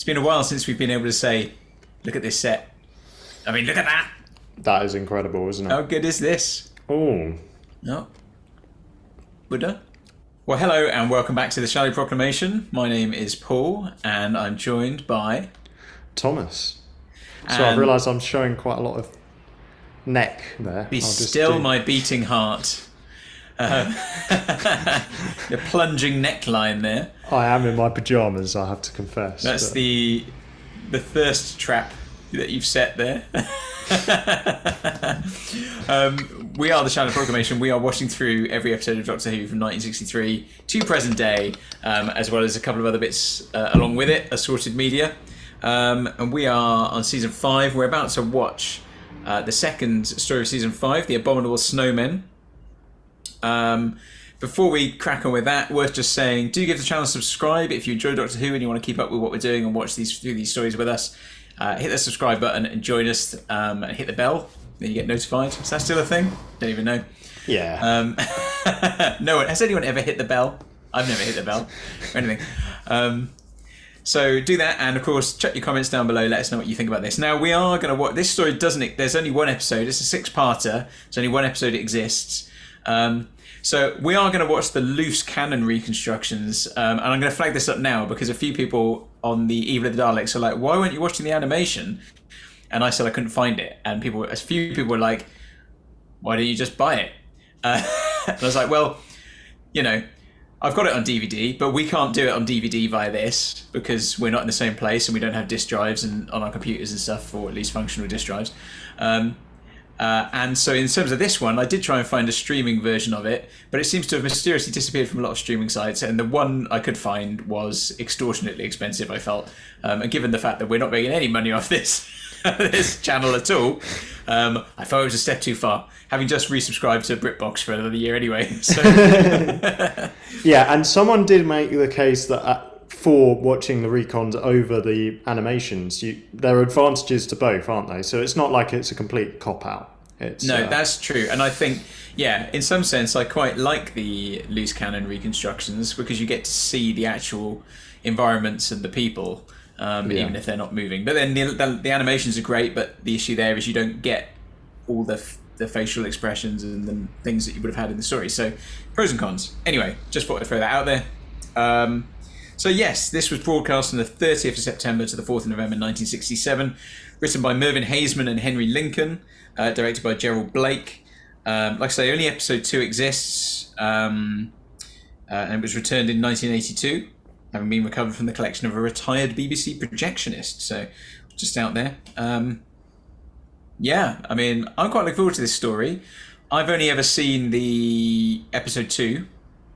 It's been a while since we've been able to say, look at this set. I mean, look at that. That is incredible, isn't it? How good is this? Oh. No. Buddha? Well, hello and welcome back to the Shallow Proclamation. My name is Paul and I'm joined by... Thomas. So I've realised I'm showing quite a lot of neck there. Be still my beating heart. The plunging neckline there. I am in my pyjamas, I have to confess. That's the thirst trap that you've set there. We are the Shallow Proclamation. We are watching through every episode of Doctor Who from 1963 to present day, as well as a couple of other bits along with it, assorted media. And we are on season 5. We're about to watch the second story of season 5, The Abominable Snowmen. Before we crack on with that, worth just saying, do give the channel a subscribe if you enjoy Doctor Who and you want to keep up with what we're doing and watch through these stories with us. Hit the subscribe button and join us, and hit the bell, then you get notified. Is that still a thing? Don't even know. Yeah. No one has anyone ever hit the bell? I've never hit the bell or anything. So do that, and of course check your comments down below. Let us know what you think about this. Now we are going to watch this story. There's only one episode. It's a 6-parter. There's only one episode that exists. So we are going to watch the loose cannon reconstructions, and I'm going to flag this up now because a few people on the Evil of the Daleks are like, "Why weren't you watching the animation?" And I said I couldn't find it, and a few people were like, "Why don't you just buy it?" And I was like, "Well, you know, I've got it on DVD, but we can't do it on DVD via this because we're not in the same place and we don't have disk drives and on our computers and stuff, or at least functional disk drives." And so in terms of this one, I did try and find a streaming version of it, but it seems to have mysteriously disappeared from a lot of streaming sites, and the one I could find was extortionately expensive, I felt. And given the fact that we're not making any money off this this channel at all, I thought it was a step too far, having just resubscribed to BritBox for another year anyway. So. Yeah, and someone did make the case that for watching the recons over the animations, there are advantages to both, aren't they? So it's not like it's a complete cop-out. No, that's true. And I think, yeah, in some sense, I quite like the loose cannon reconstructions because you get to see the actual environments and the people, even if they're not moving. But then the animations are great, but the issue there is you don't get all the facial expressions and the things that you would have had in the story. So pros and cons. Anyway, just thought I'd throw that out there. So yes, this was broadcast on the 30th of September to the 4th of November 1967, written by Mervyn Haseman and Henry Lincoln, directed by Gerald Blake. Like I say, only episode 2 exists, and it was returned in 1982, having been recovered from the collection of a retired BBC projectionist, so just out there. Yeah, I mean, I'm quite looking forward to this story. I've only ever seen the episode 2.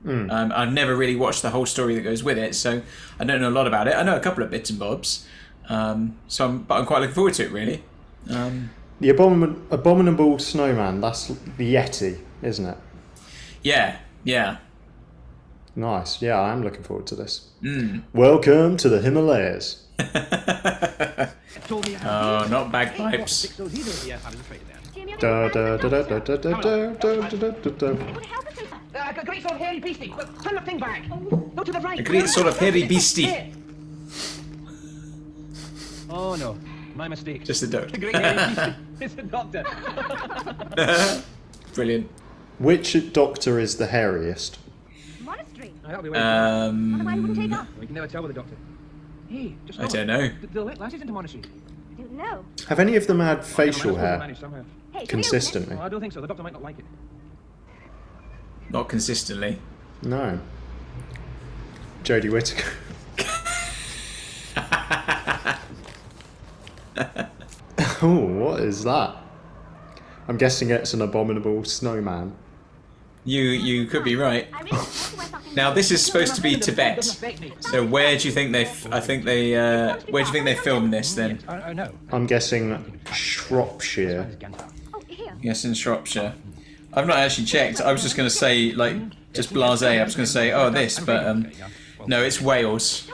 I've never really watched the whole story that goes with it, so I don't know a lot about it. I know a couple of bits and bobs, but I'm quite looking forward to it, really. The Abominable Snowman, that's the Yeti, isn't it? Yeah. Nice, yeah, I am looking forward to this. Welcome to the Himalayas. Oh, not bagpipes. Da, da, da, da, da, da, da, da, da, da. A great sort of hairy beastie. Turn the thing back. Go to the right. A great sort of hairy beastie. Oh no, my mistake. Just a doctor. A great hairy beastie. It's a doctor. Brilliant. Which doctor is the hairiest? Monastery. That'll be why Otherwise, wouldn't take off. we can never tell with the doctor. Hey, just I don't know. They'll let lasses into monastery. I don't know. Have any of them had facial Managed hair somehow. Hey, shall we consistently? Well, I don't think so. The doctor might not like it. Not consistently. No. Jodie Whittaker. Oh, what is that? I'm guessing it's an abominable snowman. You could be right. I really want to wear something. Now this is supposed to be Tibet. So where do you think they? Where do you think they filmed this then? I know. I'm guessing Shropshire. Oh, here. Yes, in Shropshire. I've not actually checked. I was just going to say, like, just blasé. I was going to say, oh, this, but no, it's Wales.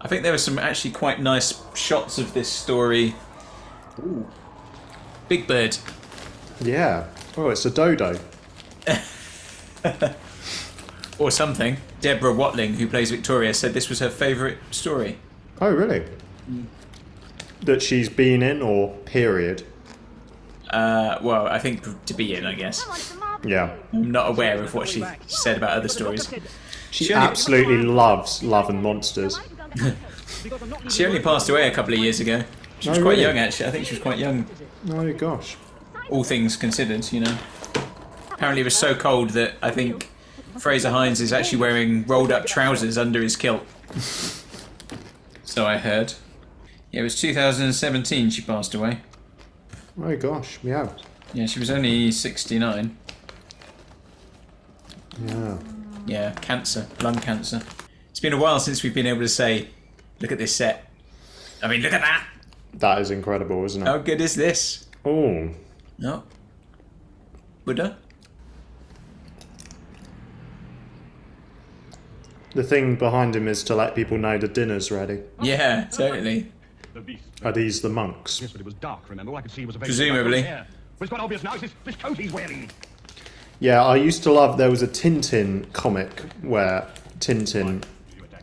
I think there were some actually quite nice shots of this story. Ooh. Big bird. Yeah. Oh, it's a dodo. Or something. Deborah Watling, who plays Victoria, said this was her favourite story. Oh, really? that she's been in, or period? Well, I think to be in, I guess. Come on, it's a marble. Yeah. I'm not aware of what she said about other stories. She only- absolutely loves Love and Monsters. She only passed away a couple of years ago. She was Oh, quite really? young, actually. I think she was quite young, Oh gosh. all things considered, you know. Apparently it was so cold that I think Frazer Hines is actually wearing rolled up trousers under his kilt. So I heard. Yeah, it was 2017 she passed away. Oh gosh, yeah. Yeah, she was only 69. Yeah. Yeah, cancer, lung cancer. It's been a while since we've been able to say, look at this set. I mean, look at that. That is incredible, isn't it? How good is this? Oh. No. Buddha? The thing behind him is to let people know the dinner's ready. Yeah, totally. Are these the monks? Yes, but it was dark, remember? All I could see was a very Presumably. Yeah. But it's quite obvious now, it's this coat he's wearing. Yeah, I used to love, there was a Tintin comic where Tintin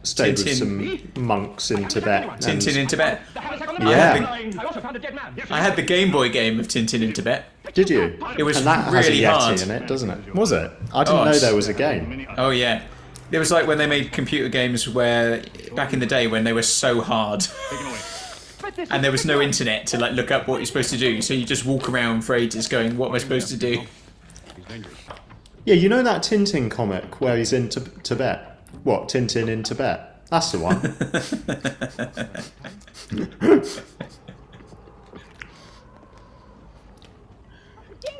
stayed with Tintin. some monks in Tibet. and- Tintin in Tibet. Yeah. I also found a dead man. Yes, I had the Game Boy game of Tintin in Tibet. Did you? It was And that really has a Yeti hard. in it, doesn't it? Was it? I didn't Oh, know it's- there was a game. Oh yeah. It was like when they made computer games where, back in the day when they were so hard. And there was no internet to like look up what you're supposed to do, so you just walk around for ages going, what am I supposed to do? Yeah, you know that Tintin comic where he's in Tibet? What, Tintin in Tibet? That's the one.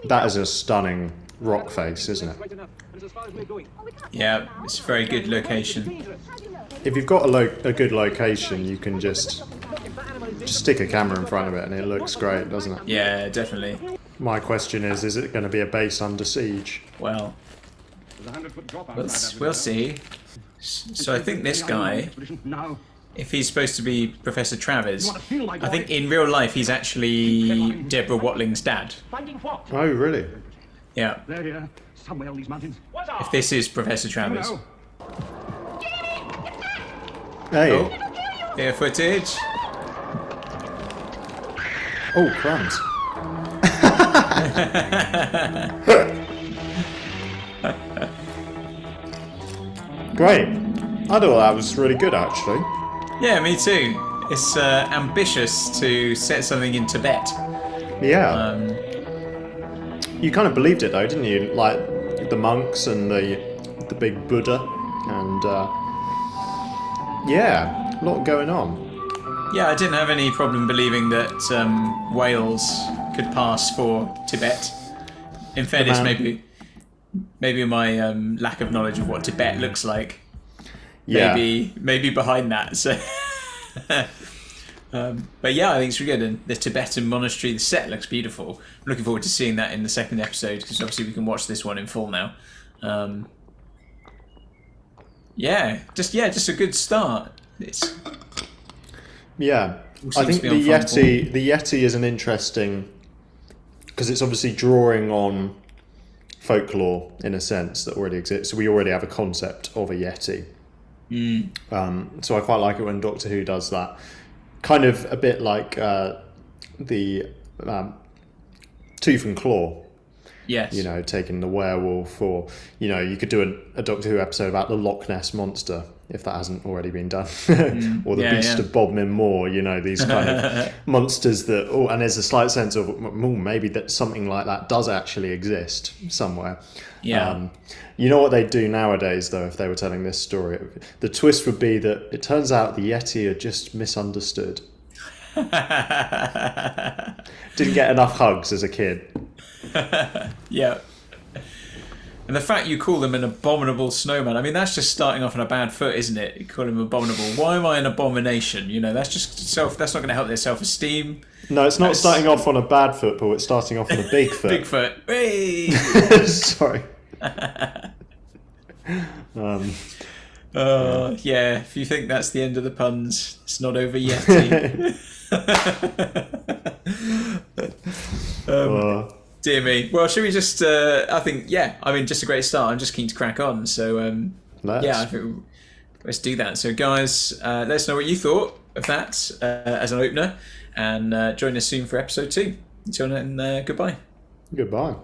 That is a stunning rock face, isn't it? Yeah, it's a very good location. If you've got a good location, you can just stick a camera in front of it and it looks great, doesn't it? Yeah, definitely. My question is it going to be a base under siege? Well, we'll see. So I think this guy, if he's supposed to be Professor Travers, I think in real life he's actually Deborah Watling's dad. Finding what? Oh, really? Yeah, They're here, somewhere on these mountains. What if this is Professor Travers. No. Hey. Oh, air footage. Oh, crumbs. Great. I thought that was really good, actually. Yeah, me too. It's ambitious to set something in Tibet. Yeah. You kind of believed it, though, didn't you? Like the monks and the big Buddha, and yeah, a lot going on. Yeah, I didn't have any problem believing that Wales could pass for Tibet. In fairness, man- maybe my lack of knowledge of what Tibet looks like, Yeah. maybe behind that. So, but yeah, I think it's really good. And the Tibetan monastery, the set looks beautiful. I'm looking forward to seeing that in the second episode because obviously we can watch this one in full now. Just a good start. It's Yeah, All I seems think to be on front the Yeti is an interesting because it's obviously drawing on folklore in a sense that already exists. So we already have a concept of a Yeti. So I quite like it when Doctor Who does that. Kind of a bit like the Tooth and Claw. yes, You know, taking the werewolf, or you know, you could do a Doctor Who episode about the Loch Ness monster if that hasn't already been done, or the Beast of Bodmin Moor. You know, these kind of monsters that. Oh, and there's a slight sense of maybe that something like that does actually exist somewhere. Yeah. You know what they'd do nowadays, though, if they were telling this story? The twist would be that it turns out the Yeti are just misunderstood. Didn't get enough hugs as a kid. Yeah. And the fact you call them an abominable snowman, I mean, that's just starting off on a bad foot, isn't it? You call him abominable. Why am I an abomination? You know, that's just that's not going to help their self-esteem. No, it's not starting off on a bad foot, but it's starting off on a big foot. Bigfoot. Hey! Sorry. Yeah, if you think that's the end of the puns, it's not over yet. Dear me. Well, should we just, I think, yeah, I mean, just a great start. I'm just keen to crack on. So, Let's. yeah, I think let's do that. So, guys, let us know what you thought of that as an opener, and join us soon for episode 2. Until then, goodbye. Goodbye.